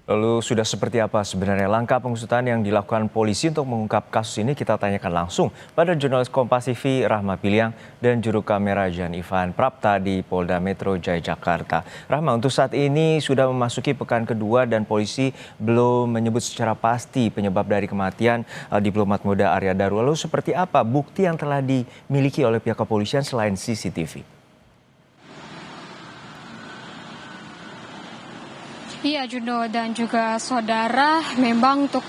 Lalu sudah seperti apa sebenarnya langkah pengusutan yang dilakukan polisi untuk mengungkap kasus ini? Kita tanyakan langsung pada jurnalis Kompas TV Rahma Piliang dan juru kamera Jan Ivan Prapta di Polda Metro Jaya Jakarta. Rahma, untuk saat ini sudah memasuki pekan kedua dan polisi belum menyebut secara pasti penyebab dari kematian diplomat muda Arya Daru. Lalu seperti apa bukti yang telah dimiliki oleh pihak kepolisian selain CCTV? Iya, Juno dan juga saudara, memang untuk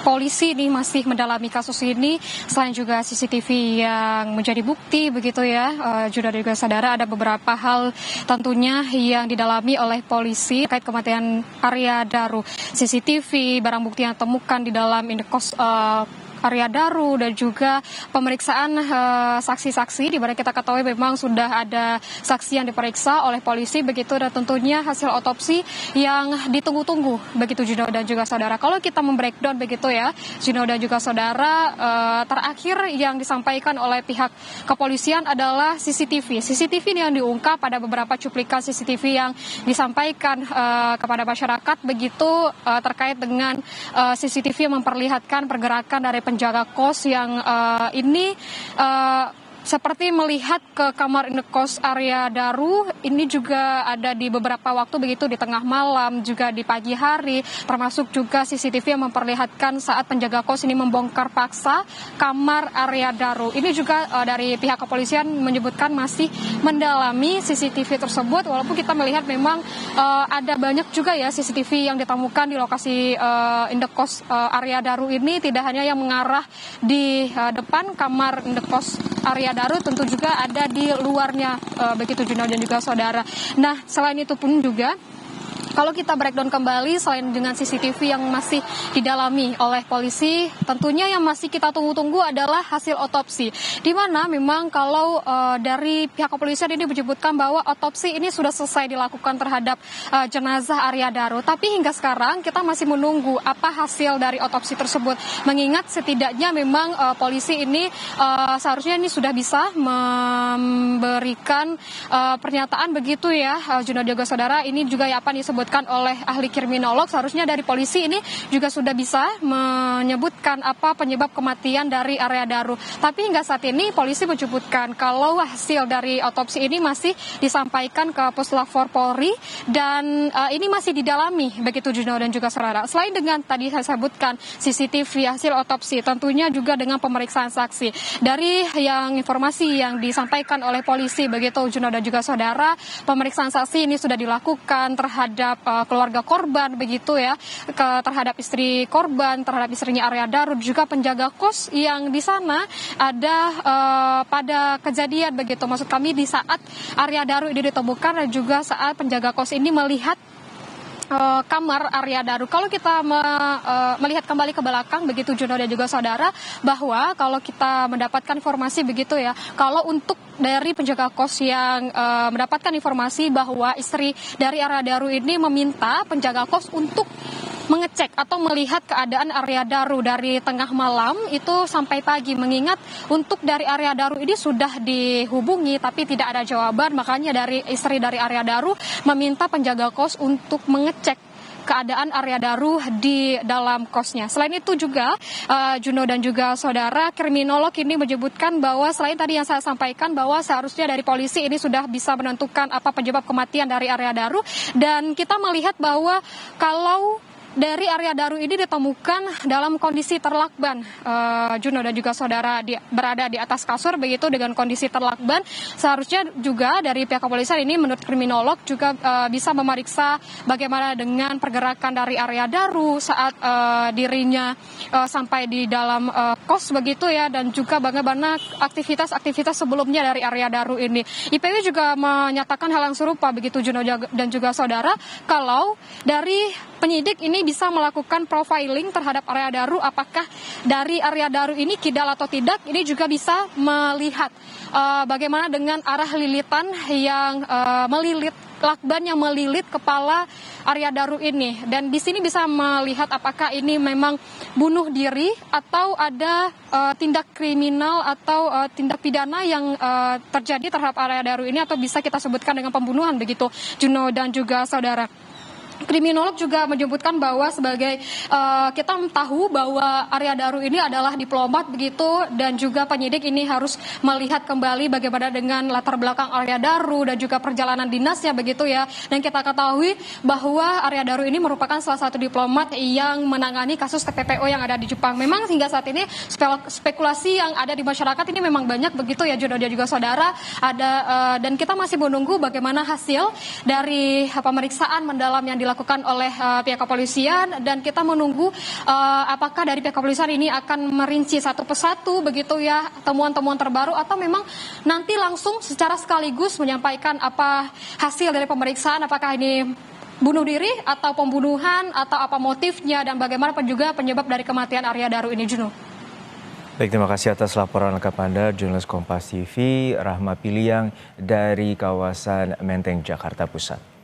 polisi ini masih mendalami kasus ini. Selain juga CCTV yang menjadi bukti begitu ya, Juno dan juga saudara, ada beberapa hal tentunya yang didalami oleh polisi terkait kematian Arya Daru. CCTV, barang bukti yang ditemukan di dalam indekos Arya Daru dan juga pemeriksaan saksi-saksi, di mana kita ketahui memang sudah ada saksi yang diperiksa oleh polisi begitu, dan tentunya hasil otopsi yang ditunggu-tunggu begitu Juno dan juga saudara. Kalau kita membreakdown begitu ya Juno dan juga saudara, terakhir yang disampaikan oleh pihak kepolisian adalah CCTV yang diungkap, pada beberapa cuplikan CCTV yang disampaikan kepada masyarakat begitu, terkait dengan CCTV yang memperlihatkan pergerakan dari penjaga kos yang ini seperti melihat ke kamar indekos Arya Daru. Ini juga ada di beberapa waktu begitu, di tengah malam, juga di pagi hari, termasuk juga CCTV yang memperlihatkan saat penjaga kos ini membongkar paksa kamar Arya Daru. Ini juga dari pihak kepolisian menyebutkan masih mendalami CCTV tersebut, walaupun kita melihat memang ada banyak juga ya CCTV yang ditemukan di lokasi indekos Arya Daru ini, tidak hanya yang mengarah di depan kamar indekos Arya Daru, tentu juga ada di luarnya begitu Juno dan juga saudara. Nah, selain itu pun juga kalau kita breakdown kembali, selain dengan CCTV yang masih didalami oleh polisi, tentunya yang masih kita tunggu-tunggu adalah hasil otopsi. Di mana memang kalau dari pihak kepolisian ini menyebutkan bahwa otopsi ini sudah selesai dilakukan terhadap jenazah Arya Daru. Tapi hingga sekarang kita masih menunggu apa hasil dari otopsi tersebut. Mengingat setidaknya memang polisi ini seharusnya ini sudah bisa memberikan pernyataan begitu ya, Juno juga saudara. Ini juga ya apa disebut oleh ahli kriminolog, seharusnya dari polisi ini juga sudah bisa menyebutkan apa penyebab kematian dari Arya Daru. Tapi hingga saat ini polisi menyebutkan kalau hasil dari otopsi ini masih disampaikan ke Puslap 4 Polri dan ini masih didalami begitu Juno dan juga saudara. Selain dengan tadi saya sebutkan CCTV hasil otopsi, tentunya juga dengan pemeriksaan saksi. Dari yang informasi yang disampaikan oleh polisi begitu Juno dan juga saudara, pemeriksaan saksi ini sudah dilakukan terhadap keluarga korban begitu ya, terhadap istri korban, terhadap istrinya Arya Daru, juga penjaga kos yang di sana ada pada kejadian begitu, maksud kami di saat Arya Daru ini ditemukan dan juga saat penjaga kos ini melihat kamar Arya Daru. Kalau kita melihat kembali ke belakang begitu Juno dan juga saudara, bahwa kalau kita mendapatkan informasi begitu ya, kalau untuk dari penjaga kos yang mendapatkan informasi bahwa istri dari Arya Daru ini meminta penjaga kos untuk mengecek atau melihat keadaan Arya Daru dari tengah malam itu sampai pagi, mengingat untuk dari Arya Daru ini sudah dihubungi tapi tidak ada jawaban, makanya dari istri dari Arya Daru meminta penjaga kos untuk mengecek keadaan Arya Daru di dalam kosnya. Selain itu juga Juno dan juga saudara, kriminolog ini menyebutkan bahwa selain tadi yang saya sampaikan bahwa seharusnya dari polisi ini sudah bisa menentukan apa penyebab kematian dari Arya Daru, dan kita melihat bahwa kalau dari Arya Daru ini ditemukan dalam kondisi terlakban, Juno dan juga saudara, berada di atas kasur begitu dengan kondisi terlakban. Seharusnya juga dari pihak kepolisian ini menurut kriminolog juga bisa memeriksa bagaimana dengan pergerakan dari Arya Daru saat dirinya sampai di dalam kos begitu ya, dan juga bagaimana aktivitas sebelumnya dari Arya Daru ini. IPW juga menyatakan hal yang serupa begitu Juno dan juga saudara, kalau dari penyidik ini bisa melakukan profiling terhadap Arya Daru, apakah dari Arya Daru ini kidal atau tidak, ini juga bisa melihat bagaimana dengan arah lilitan yang melilit, lakban yang melilit kepala Arya Daru ini. Dan di sini bisa melihat apakah ini memang bunuh diri atau ada tindak kriminal atau tindak pidana yang terjadi terhadap Arya Daru ini, atau bisa kita sebutkan dengan pembunuhan begitu Juno dan juga saudara. kriminolog juga menyebutkan bahwa sebagai kita tahu bahwa Arya Daru ini adalah diplomat begitu, dan juga penyidik ini harus melihat kembali bagaimana dengan latar belakang Arya Daru dan juga perjalanan dinasnya begitu ya. Dan kita ketahui bahwa Arya Daru ini merupakan salah satu diplomat yang menangani kasus TPPO yang ada di Jepang. Memang hingga saat ini spekulasi yang ada di masyarakat ini memang banyak begitu ya, Juno dan juga saudara. Dan kita masih menunggu bagaimana hasil dari pemeriksaan mendalam yang dilakukan oleh pihak kepolisian, dan kita menunggu apakah dari pihak kepolisian ini akan merinci satu persatu begitu ya temuan-temuan terbaru, atau memang nanti langsung secara sekaligus menyampaikan apa hasil dari pemeriksaan, apakah ini bunuh diri atau pembunuhan atau apa motifnya, dan bagaimana juga penyebab dari kematian Arya Daru ini, Juno. Baik, terima kasih atas laporan lengkap Anda, jurnalis Kompas TV Rahma Piliang dari kawasan Menteng, Jakarta Pusat.